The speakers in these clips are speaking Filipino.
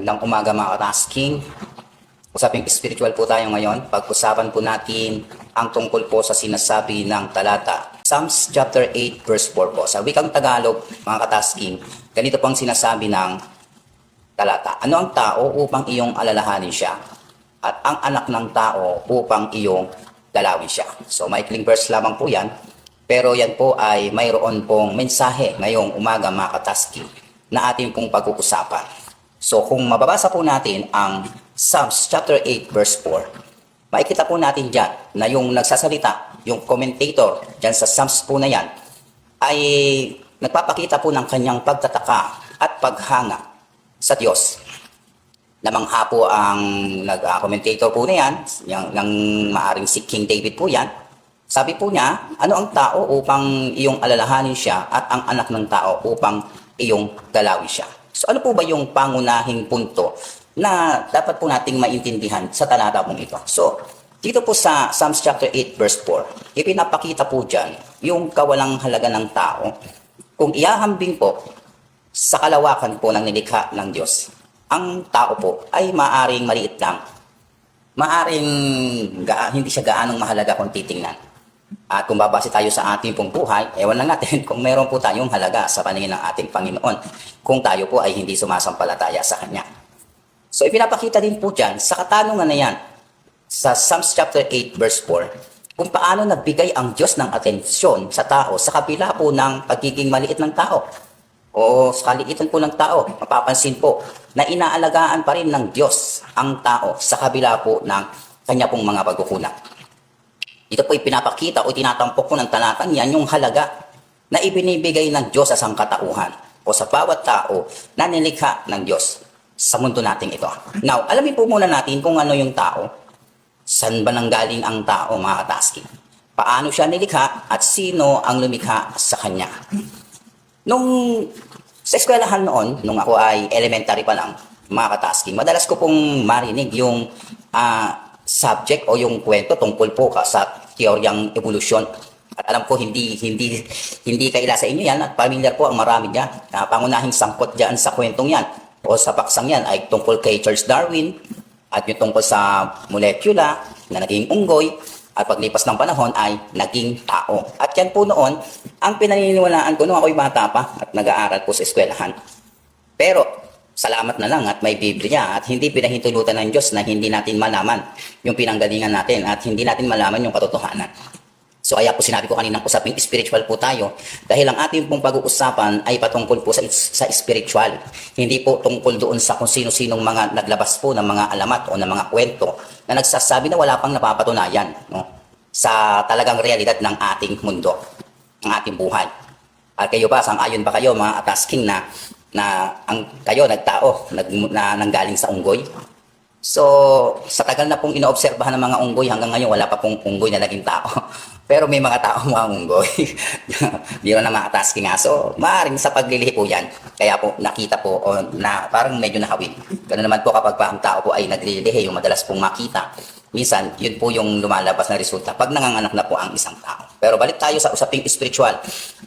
Magandang umaga mga katasking. Usaping spiritual po tayo ngayon. Pag-usapan po natin ang tungkol po sa sinasabi ng talata. Psalms chapter 8 verse 4 po. Sa wikang Tagalog mga katasking, ganito pong sinasabi ng talata. Ano ang tao upang iyong alalahanin siya? At ang anak ng tao upang iyong dalawin siya. So maikling verse lamang po yan. Pero yan po ay mayroon pong mensahe ngayong umaga mga katasking na ating pong pag-uusapan. So kung mababasa po natin ang Psalms chapter 8 verse 4, makikita po natin dyan na yung nagsasalita, yung commentator dyan sa Psalms po na yan, ay nagpapakita po ng kanyang pagtataka at paghanga sa Diyos. Namangha po ang nag-commentator po na yan, ng maaring si King David po yan. Sabi po niya, ano ang tao upang iyong alalahanin siya at ang anak ng tao upang iyong galawin siya. So ano po ba yung pangunahing punto na dapat po nating maintindihan sa talata pong ito? So dito po sa Psalms chapter 8 verse 4, ipinapakita po dyan yung kawalang halaga ng tao kung iahambing po sa kalawakan po ng nilikha ng Diyos. Ang tao po ay maaring maliit lang. Maaring hindi siya gaanong mahalaga kung titingnan. At kung babase tayo sa ating pong buhay, ewan lang natin kung meron po tayong halaga sa paningin ng ating Panginoon kung tayo po ay hindi sumasampalataya sa Kanya. So ipinapakita din po dyan sa katanungan na yan sa Psalms chapter 8 verse 4 kung paano nagbigay ang Diyos ng atensyon sa tao sa kabila po ng pagiging maliit ng tao o sa kaliitan po ng tao. Mapapansin po na inaalagaan pa rin ng Diyos ang tao sa kabila po ng Kanya pong mga pagkukulang. Ito po ipinapakita o tinatampok po ng talatang yan yung halaga na ibinibigay ng Diyos sa sangkatauhan o sa bawat tao na nilikha ng Diyos sa mundo nating ito. Now, alamin po muna natin kung ano yung tao. Saan ba nanggaling ang tao, mga katasking? Paano siya nilikha at sino ang lumikha sa kanya? Nung sa eskwelahan noon, nung ako ay elementary pa lang, mga katasking, madalas ko pong marinig yung subject o yung kwento tungkol po sa teoryang evolusyon. At alam ko hindi kaila sa inyo yan at familiar po ang marami dyan. Pangunahing sangkot dyan sa kwentong yan o sa paksang yan ay tungkol kay Charles Darwin at yung tungkol sa molecula na naging unggoy at paglipas ng panahon ay naging tao. At yan po noon ang pinaniniwalaan ko nung ako'y bata pa at nag-aaral po sa eskwelahan. Pero salamat na lang at may Biblia at hindi pinahintulutan ng Diyos na hindi natin malaman yung pinanggalingan natin at hindi natin malaman yung katotohanan. So kaya po sinabi ko kaninang usaping spiritual po tayo dahil ang ating pong pag-uusapan ay patungkol po sa spiritual. Hindi po tungkol doon sa kung sino-sinong mga naglabas po ng mga alamat o ng mga kwento na nagsasabi na wala pang napapatunayan, no, sa talagang realidad ng ating mundo, ng ating buhay. At kayo ba, sang-ayon ba kayo mga atasking na ang kayo nagtao na nanggaling sa unggoy? So sa tagal na pong inoobserbahan ng mga unggoy hanggang ngayon wala pa pong unggoy na naging tao. Pero may mga tao mga unggoy. Biro na mga tasking nga. So maaaring sa paglilihi po yan. Kaya po nakita po o na parang medyo nakawin. Ganoon naman po kapag pa ang tao po ay naglilihi, yung madalas pong makita. Minsan, yun po yung lumalabas na resulta pag nanganganak na po ang isang tao. Pero balik tayo sa usaping spiritual.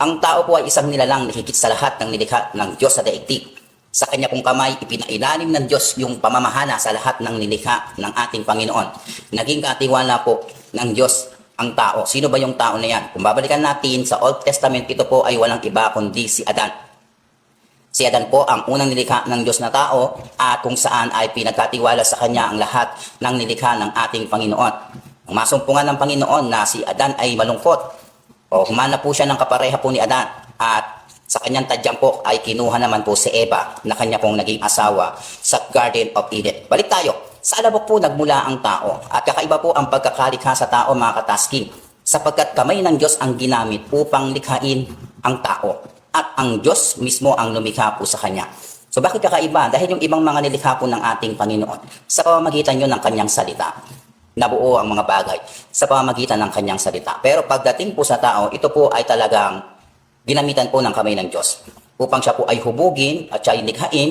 Ang tao po ay isang nilalang na higit sa lahat ng nilikha ng Diyos sa daigdig. Sa kanya pong kamay, ipinailalim ng Diyos yung pamamahana sa lahat ng nilikha ng ating Panginoon. Naging katiwala po ng Diyos ang tao. Sino ba yung tao na yan? Kung babalikan natin sa Old Testament, ito po ay walang iba kundi si Adan. Si Adan po ang unang nilikha ng Diyos na tao at kung saan ay pinagkatiwala sa kanya ang lahat ng nilikha ng ating Panginoon. Ang masumpungan ng Panginoon na si Adan ay malungkot o humana po siya ng kapareha po ni Adan at sa kanyang tadyang po ay kinuha naman po si Eva na kanya pong naging asawa sa Garden of Eden. Balik tayo. Sa alabok po nagmula ang tao at kakaiba po ang pagkakalikha sa tao mga katasking sapagkat kamay ng Diyos ang ginamit upang likhain ang tao at ang Diyos mismo ang lumikha po sa kanya. So bakit kakaiba? Dahil yung ibang mga nilikha po ng ating Panginoon sa pamamagitan yun ng kanyang salita. Nabuo ang mga bagay sa pamamagitan ng kanyang salita. Pero pagdating po sa tao, ito po ay talagang ginamitan po ng kamay ng Diyos upang siya po ay hubugin at siya ay likhain.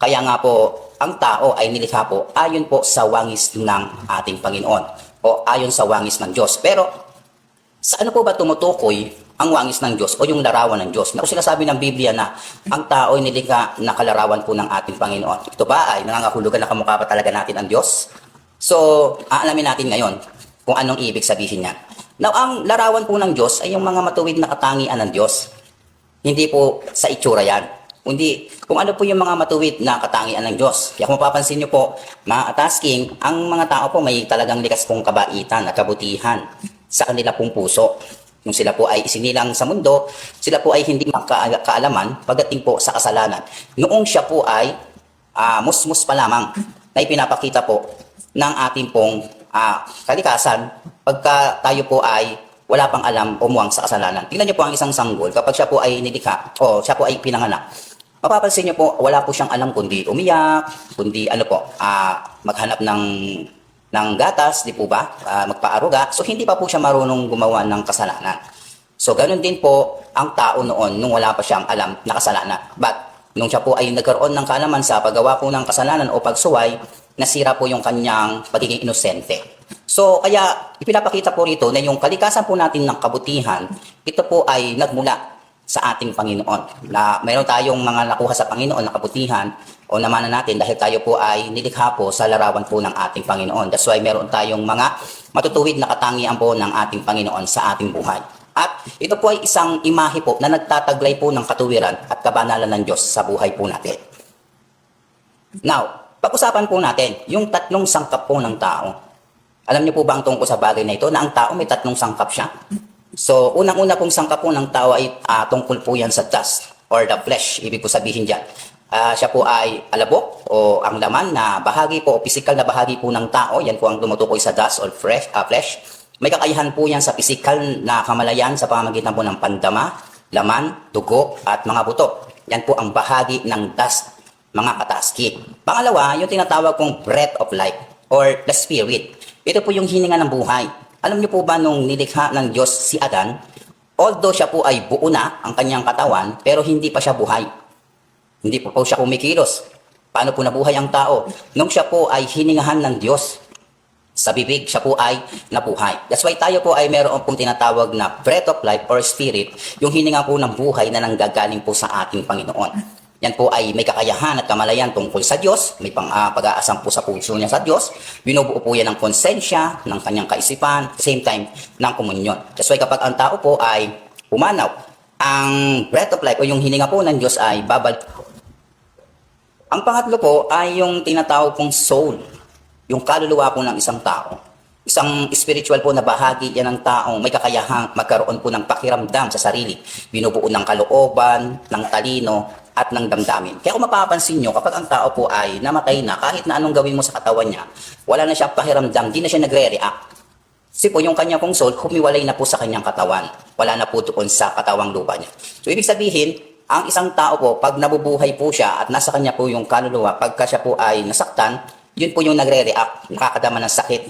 Kaya nga po, ang tao ay nilikha po ayon po sa wangis ng ating Panginoon o ayon sa wangis ng Diyos. Pero sa ano po ba tumutukoy ang wangis ng Diyos o yung larawan ng Diyos. Naku, sinasabi ng Biblia na ang tao ay nilikha na kalarawan po ng ating Panginoon. Ito ba ay nangangahulugan na kamukha pa talaga natin ang Diyos? So, aalamin natin ngayon kung anong ibig sabihin niyan. Now, ang larawan po ng Diyos ay yung mga matuwid na katangian ng Diyos. Hindi po sa itsura yan. Kundi kung ano po yung mga matuwid na katangian ng Diyos. Kaya kung mapapansin nyo po, mga tasking, ang mga tao po may talagang likas pong kabaitan at kabutihan sa kanila pong puso. Nung sila po ay isinilang sa mundo, sila po ay hindi kaalaman pagdating po sa kasalanan. Noong siya po ay musmus pa lamang na ipinapakita po ng ating pong kalikasan pagka tayo po ay wala pang alam umuwang sa kasalanan. Tingnan niyo po ang isang sanggol kapag siya po ay nilikha o siya po ay pinanganak. Mapapansin niyo po, wala po siyang alam kundi umiyak, kundi maghanap ng gatas, di po ba? Magpaaruga. So, hindi pa po siya marunong gumawa ng kasalanan. So, ganun din po ang tao noon nung wala pa siyang alam na kasalanan. But, nung siya po ay nagkaroon ng kaalaman sa paggawa po ng kasalanan o pagsuway, nasira po yung kanyang pagiging inosente. So, kaya ipinapakita po rito na yung kalikasan po natin ng kabutihan, ito po ay nagmula sa ating Panginoon. Na mayroon tayong mga nakuha sa Panginoon na kabutihan o namana natin dahil tayo po ay nilikha po sa larawan po ng ating Panginoon. That's why meron tayong mga matutuwid na katangian po ng ating Panginoon sa ating buhay. At ito po ay isang imahe po na nagtataglay po ng katuwiran at kabanalan ng Diyos sa buhay po natin. Now, pag-usapan po natin yung tatlong sangkap po ng tao. Alam niyo po ba ang tungkol sa bagay na ito na ang tao may tatlong sangkap siya? So, unang-una pong sangkap po ng tao ay tungkol po yan sa dust or the flesh. Ibig po sabihin dyan. Siya po ay alabok o ang laman na bahagi po o physical na bahagi po ng tao. Yan po ang tumutukoy sa dust or flesh. May kakayahan po yan sa physical na kamalayan sa pamamagitan po ng pandama, laman, dugo at mga buto. Yan po ang bahagi ng dust, mga kataski. Pangalawa, yung tinatawag kong breath of life or the spirit. Ito po yung hininga ng buhay. Alam niyo po ba nung nilikha ng Diyos si Adan, although siya po ay buo na ang kanyang katawan, pero hindi pa siya buhay. Hindi po siya kumikilos. Paano po nabuhay ang tao? Nung siya po ay hiningahan ng Diyos, sa bibig siya po ay nabuhay. That's why tayo po ay meron pong tinatawag na breath of life or spirit, yung hininga po ng buhay na nanggagaling po sa ating Panginoon. Yan po ay may kakayahan at kamalayan tungkol sa Diyos, may pag-aasam po sa puso niya sa Diyos, binubuo po yan ng konsensya, ng kanyang kaisipan, at the same time, ng komunyon. That's why kapag ang tao po ay pumanaw, ang breath of life o yung hininga po ng Diyos ay babalik. Ang pangatlo po ay yung tinatawag pong soul, yung kaluluwa po ng isang tao. Isang spiritual po na bahagi yan ng taong may kakayahang magkaroon po ng pakiramdam sa sarili. Binubuo ng kalooban, ng talino, at ng damdamin. Kaya kung mapapansin nyo, kapag ang tao po ay namatay na, kahit na anong gawin mo sa katawan niya, wala na siya pakiramdam, di na siya nagre-react. Kasi po yung kanya pong soul, humiwalay na po sa kanyang katawan. Wala na po doon sa katawang lupa niya. So ibig sabihin, ang isang tao po, pag nabubuhay po siya at nasa kanya po yung kaluluwa, pagka siya po ay nasaktan, yun po yung nagre-react, nakakadama ng sakit.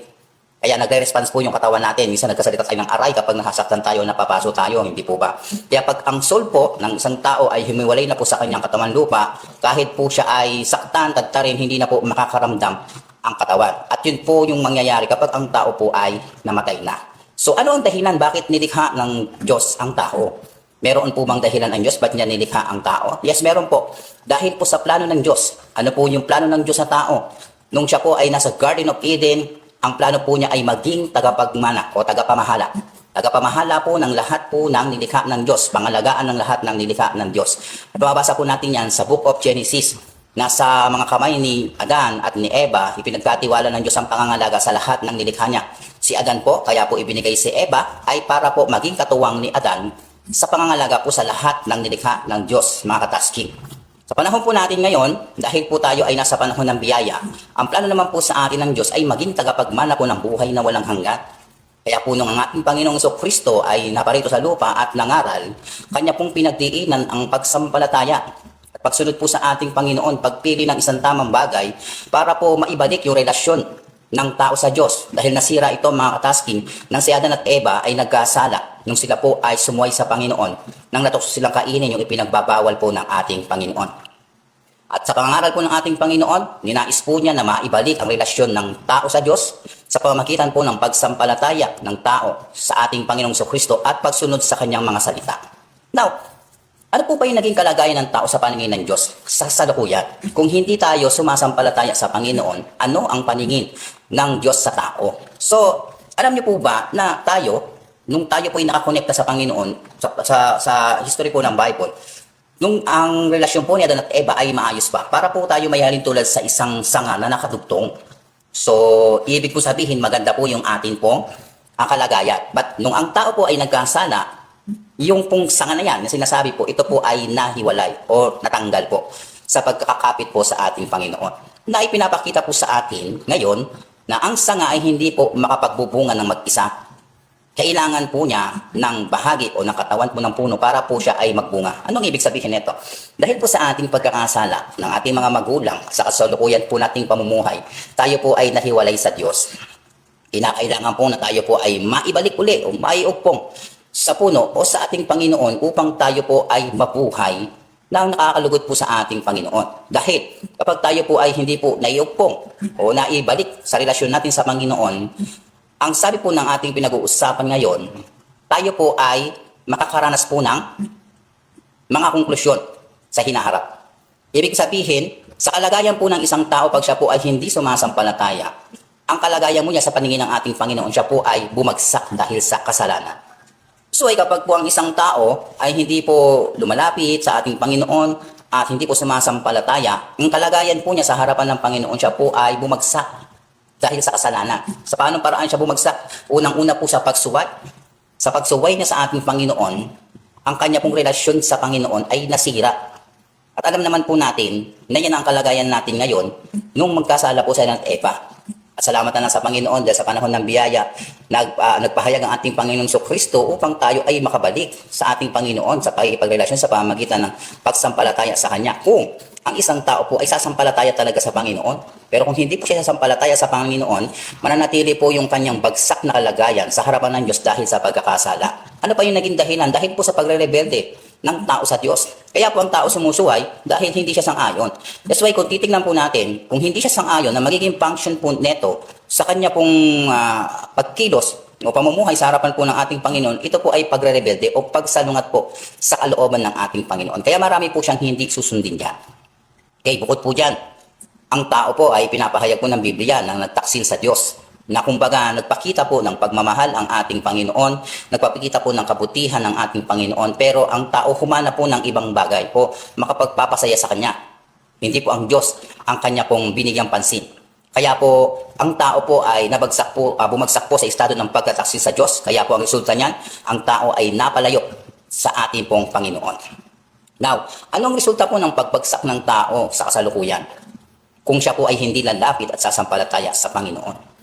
Kaya nagre-response po yung katawan natin. Minsan nagkasalita tayo ng aray kapag nasasaktan tayo, napapaso tayo, hindi po ba? Kaya pag ang soul po ng isang tao ay humiwalay na po sa kanyang katawan lupa, kahit po siya ay saktan, tagtarin, hindi na po makakaramdam ang katawan. At yun po yung mangyayari kapag ang tao po ay namatay na. So ano ang dahilan? Bakit nilikha ng Diyos ang tao? Meron po bang dahilan ang Diyos? Ba't niya nilikha ang tao? Yes, meron po. Dahil po sa plano ng Diyos. Ano po yung plano ng Diyos sa tao? Nung siya po ay nasa Garden of Eden, ang plano po niya ay maging tagapagmana o tagapamahala. Tagapamahala po ng lahat po ng nilikha ng Diyos. Pangalagaan ng lahat ng nilikha ng Diyos. At mababasa po natin yan sa Book of Genesis. Nasa mga kamay ni Adan at ni Eva, ipinagkatiwala ng Diyos ang pangangalaga sa lahat ng nilikha niya. Si Adan po, kaya po ibinigay si Eva, ay para po maging katuwang ni Adan sa pangangalaga po sa lahat ng nilikha ng Diyos, mga katasking. Sa panahon po natin ngayon, dahil po tayo ay nasa panahon ng biyaya, ang plano naman po sa atin ng Diyos ay maging tagapagmana po ng buhay na walang hanggan. Kaya po nung ang ating Panginoong Kristo ay naparito sa lupa at nangaral, kanya pong pinagdiinan ang pagsampalataya at pagsunod po sa ating Panginoon, pagpili ng isang tamang bagay para po maibalik yung relasyon ng tao sa Diyos. Dahil nasira ito, mga katasking, nang si Adan at Eva ay nagkasala nung sila po ay sumuway sa Panginoon nang natuso silang kainin yung ipinagbabawal po ng ating Panginoon. At sa pangaral po ng ating Panginoon, ninais po niya na maibalik ang relasyon ng tao sa Diyos sa pamamagitan po ng pagsampalataya ng tao sa ating Panginoong Kristo at pagsunod sa kanyang mga salita. Now, ano po ba yung naging kalagayan ng tao sa paningin ng Diyos sa kasalukuyan? Kung hindi tayo sumasampalataya sa Panginoon, ano ang paningin ng Diyos sa tao? So, alam niyo po ba na tayo, nung tayo po ay nakakonekta sa Panginoon, sa history po ng Bible, nung ang relasyon po ni Adan at Eva ay maayos pa, para po tayo may halin tulad sa isang sanga na nakadugtong. So, ibig po sabihin, maganda po yung atin pong kalagayan. But nung ang tao po ay nagkasala, yung pong sanga na yan, na sinasabi po, ito po ay nahiwalay o natanggal po sa pagkakapit po sa ating Panginoon. Na ipinapakita po sa atin ngayon na ang sanga ay hindi po makapagbubunga ng mag-isa. Kailangan po niya ng bahagi o ng katawan po ng puno para po siya ay magbunga. Anong ibig sabihin nito? Dahil po sa ating pagkakasala ng ating mga magulang sa kasalukuyan po nating pamumuhay, tayo po ay nahiwalay sa Diyos. Kinakailangan po na tayo po ay maibalik uli o maiugpong sa puno o sa ating Panginoon upang tayo po ay mabuhay na nakakalugod po sa ating Panginoon. Dahil kapag tayo po ay hindi po naiugpong o naibalik sa relasyon natin sa Panginoon, ang sabi po ng ating pinag-uusapan ngayon, tayo po ay makakaranas po ng mga konklusyon sa hinaharap. Ibig sabihin, sa kalagayan po ng isang tao pag siya po ay hindi sumasampalataya, ang kalagayan mo niya sa paningin ng ating Panginoon, siya po ay bumagsak dahil sa kasalanan. So ay kapag po ang isang tao ay hindi po lumalapit sa ating Panginoon at hindi po sumasampalataya, ang kalagayan po niya sa harapan ng Panginoon, siya po ay bumagsak dahil sa kasalanan. Sa paanong paraan siya bumagsak? Unang-una po sa pagsuway. Sa pagsuway niya sa ating Panginoon, ang kanya pong relasyon sa Panginoon ay nasira. At alam naman po natin na yan ang kalagayan natin ngayon nung magkasala po sa Adan at Eva. At salamat na lang sa Panginoon dahil sa panahon ng biyaya, nagpahayag ang ating Panginoon Kristo upang tayo ay makabalik sa ating Panginoon sa pagrelasyon sa pamamagitan ng pagsampalataya sa Kanya. Kung ang isang tao po ay sasampalataya talaga sa Panginoon, pero kung hindi po siya sasampalataya sa Panginoon, mananatili po yung kanyang bagsak na kalagayan sa harapan ng Diyos dahil sa pagkakasala. Ano pa yung naging dahilan? Dahil po sa pagre-rebelde ng tao sa Diyos. Kaya po ang tao sumusuway dahil hindi siya sang-ayon. That's why kung titignan po natin, kung hindi siya sang-ayon, na magiging function po neto sa kanya pong pagkilos o pamumuhay sa harapan po ng ating Panginoon, ito po ay pagre-rebelde o pagsalungat po sa kalooban ng ating Panginoon. Kaya marami po siyang hindi susundin dyan. Okay, bukod po dyan, ang tao po ay pinapahayag po ng Biblia na nagtaksil sa Diyos. Na kumbaga nagpakita po ng pagmamahal ang ating Panginoon, nagpapakita po ng kabutihan ng ating Panginoon, pero ang tao humana po ng ibang bagay po makapagpapasaya sa Kanya. Hindi po ang Diyos ang Kanya pong binigyang pansin. Kaya po, ang tao po ay bumagsak po sa estado ng pagtataksil sa Diyos. Kaya po ang resulta niyan, ang tao ay napalayo sa ating pong Panginoon. Now, anong resulta po ng pagbagsak ng tao sa kasalukuyan? Kung siya po ay hindi lalapit at sasampalataya sa Panginoon.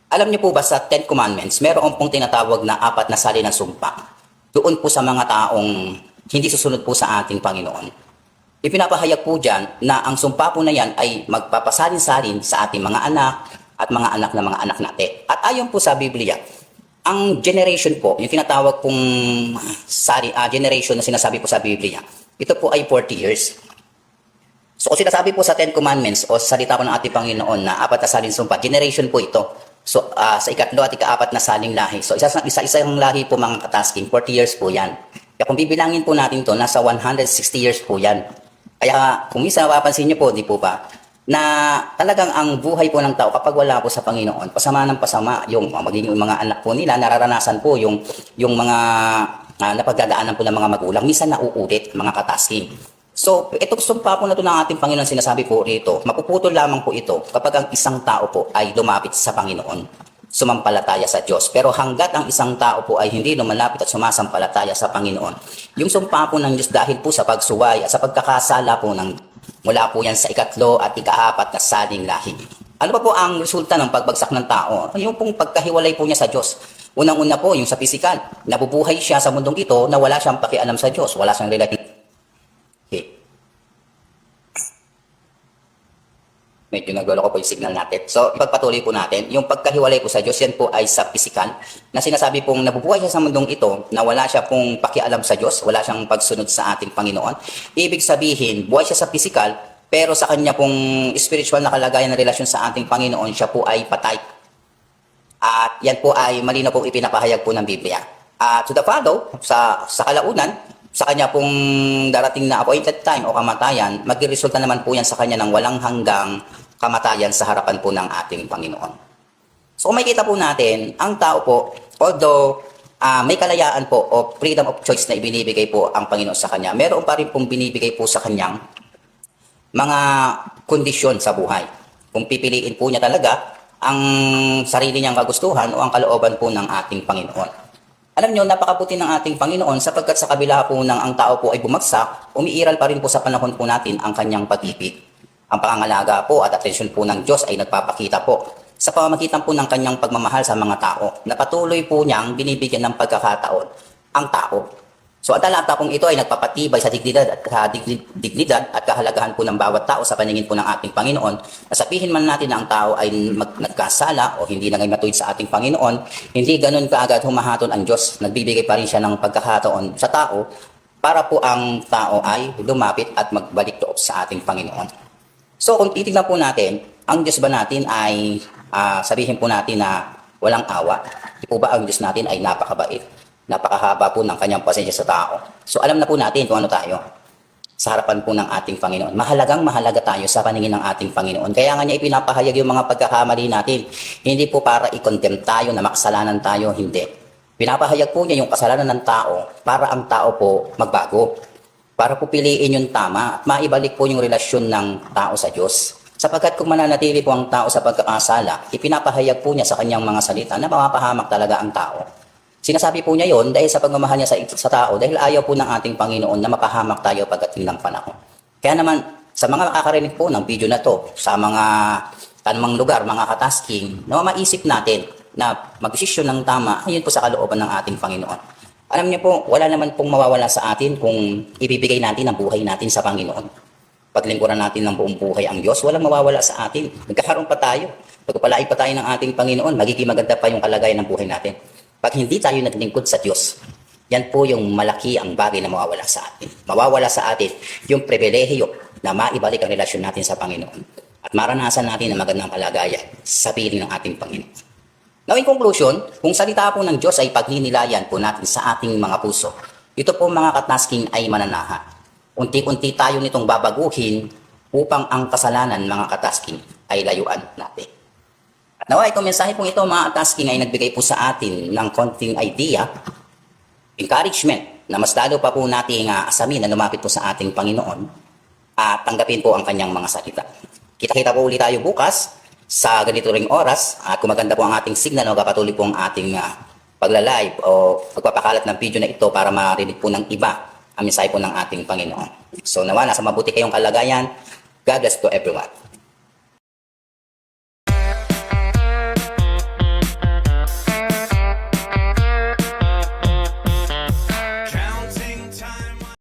Alam niyo po ba sa Ten Commandments, meron pong tinatawag na 4 na sali ng sumpa. Doon po sa mga taong hindi susunod po sa ating Panginoon. Ipinapahayag po dyan na ang sumpa po na yan ay magpapasalin-salin sa ating mga anak at mga anak na mga anak natin. At ayon po sa Biblia, ang generation po, yung tinatawag pong generation na sinasabi po sa Biblia, ito po ay 40 years. So kung sinasabi po sa Ten Commandments o sa salita po ng ating Panginoon na 4 na saling sumpa, generation po ito. So sa ikatlo at ika-4 na saling lahi. So isa-isang lahi po mga katasking, 40 years po yan. Kaya kung bibilangin po natin to, nasa 160 years po yan. Kaya kung minsan napapansin niyo po, di po ba, na talagang ang buhay po ng tao kapag wala po sa Panginoon, pasama ng pasama, yung magiging mga anak po nila, nararanasan po yung mga napagdadaanan po ng mga magulang, minsan nauulit mga katasking. So, itong sumpa po na ito ng ating Panginoon sinasabi po rito, mapuputol lamang po ito kapag ang isang tao po ay lumapit sa Panginoon, sumampalataya sa Diyos. Pero hanggat ang isang tao po ay hindi lumalapit at sumasampalataya sa Panginoon, yung sumpa po ng Diyos dahil po sa pagsuway at sa pagkakasala po mula po yan sa ikatlo at ika-4 na saling lahi. Ano pa po ang resulta ng pagbagsak ng tao? Yung pong pagkahiwalay po niya sa Diyos. Unang-una po, yung sa pisikal. Nabubuhay siya sa mundong ito na wala siyang pakialam sa Diyos. Wala siyang relative. Okay. Medyo nagloloko po yung signal natin. So, ipagpatuloy po natin. Yung pagkahiwalay po sa Diyos, yan po ay sa pisikal. Na sinasabi pong nabubuhay siya sa mundong ito na wala siya pong pakialam sa Diyos. Wala siyang pagsunod sa ating Panginoon. Ibig sabihin, buhay siya sa pisikal, pero sa kanya pong spiritual na kalagayan na relasyon sa ating Panginoon, siya po ay patay. At yan po ay malinaw pong ipinapahayag po ng Biblia. At to the follow, sa kalaunan, sa kanya pong darating na appointed time o kamatayan, magresulta naman po yan sa kanya ng walang hanggang kamatayan sa harapan po ng ating Panginoon. So kung makikita po natin, ang tao po, although may kalayaan po o freedom of choice na ibinibigay po ang Panginoon sa kanya, meron pa rin pong binibigay po sa kanyang mga kondisyon sa buhay. Kung pipiliin po niya talaga ang sarili niyang kagustuhan o ang kalooban po ng ating Panginoon. Alam niyo, napakabuti ng ating Panginoon sapagkat sa kabila po ng ang tao po ay bumagsak, umiiral pa rin po sa panahon po natin ang kanyang pag-ibig. Ang pangangalaga po at atensyon po ng Diyos ay nagpapakita po sa pamamagitan po ng kanyang pagmamahal sa mga tao na patuloy po niyang binibigyan ng pagkakataon ang tao. So ang talata pong ito ay nagpapatibay sa dignidad at kahalagahan po ng bawat tao sa paningin po ng ating Panginoon. Nasabihin man natin na ang tao ay nagkasala o hindi na ngayon matuwid sa ating Panginoon, hindi ganun kaagad humahaton ang Diyos. Nagbibigay pa rin siya ng pagkakataon sa tao para po ang tao ay lumapit at magbalik loob sa ating Panginoon. So kung titignan po natin, ang Diyos ba natin ay sabihin po natin na walang awa? Di po ba ang Diyos natin ay napakabait? Napakahaba po ng kanyang pasensya sa tao. So alam na po natin kung ano tayo sa harapan po ng ating Panginoon. Mahalaga tayo sa paningin ng ating Panginoon. Kaya nga niya ipinapahayag yung mga pagkakamali natin. Hindi po para i-condemn tayo na makasalanan tayo, hindi. Pinapahayag po niya yung kasalanan ng tao para ang tao po magbago. Para po piliin yung tama at maibalik po yung relasyon ng tao sa Diyos. Sapagkat kung mananatili po ang tao sa pagkakasala, ipinapahayag po niya sa kanyang mga salita na mapapahamak talaga ang tao. Sinasabi po niya yon dahil sa pagmamahal niya sa tao, dahil ayaw po ng ating Panginoon na mapahamak tayo pagdating ng panahon. Kaya naman, sa mga makakarinig po ng video na to, sa mga tanumang lugar, mga katasking, na maisip natin na magdesisyon ng tama, ayun po sa kalooban ng ating Panginoon. Alam niyo po, wala naman pong mawawala sa atin kung ibibigay natin ang buhay natin sa Panginoon. Paglingkuran natin ng buong buhay ang Diyos, walang mawawala sa atin. Magkakaroon pa tayo. Pagpalain pa tayo ng ating Panginoon, magiging maganda pa yung kalagayan ng buhay natin. Pag hindi tayo naglingkod sa Diyos, yan po yung malaki ang bagay na mawawala sa atin. Mawawala sa atin yung pribilehiyo na maibalik ang relasyon natin sa Panginoon at maranasan natin ang magandang kalagayan sa piling ng ating Panginoon. Now in conclusion, kung salita po ng Diyos ay pagninilayan po natin sa ating mga puso, ito po mga katasking ay mananahan. Unti-unti tayo nitong babaguhin upang ang kasalanan mga katasking ay layuan natin. Naway, itong mensahe pong ito, mga tasking, ay nagbigay po sa atin ng konting idea, encouragement, na mas lalo pa po nating asamin na lumapit po sa ating Panginoon at tanggapin po ang kanyang mga salita. Kita-kita po ulit tayo bukas sa ganito ring oras at kung maganda po ang ating signal, magpapatuloy po ang ating pagla-live o pagpapakalat ng video na ito para marinig po ng iba ang mensahe po ng ating Panginoon. So nawa, nasa mabuti kayong kalagayan. God bless to everyone.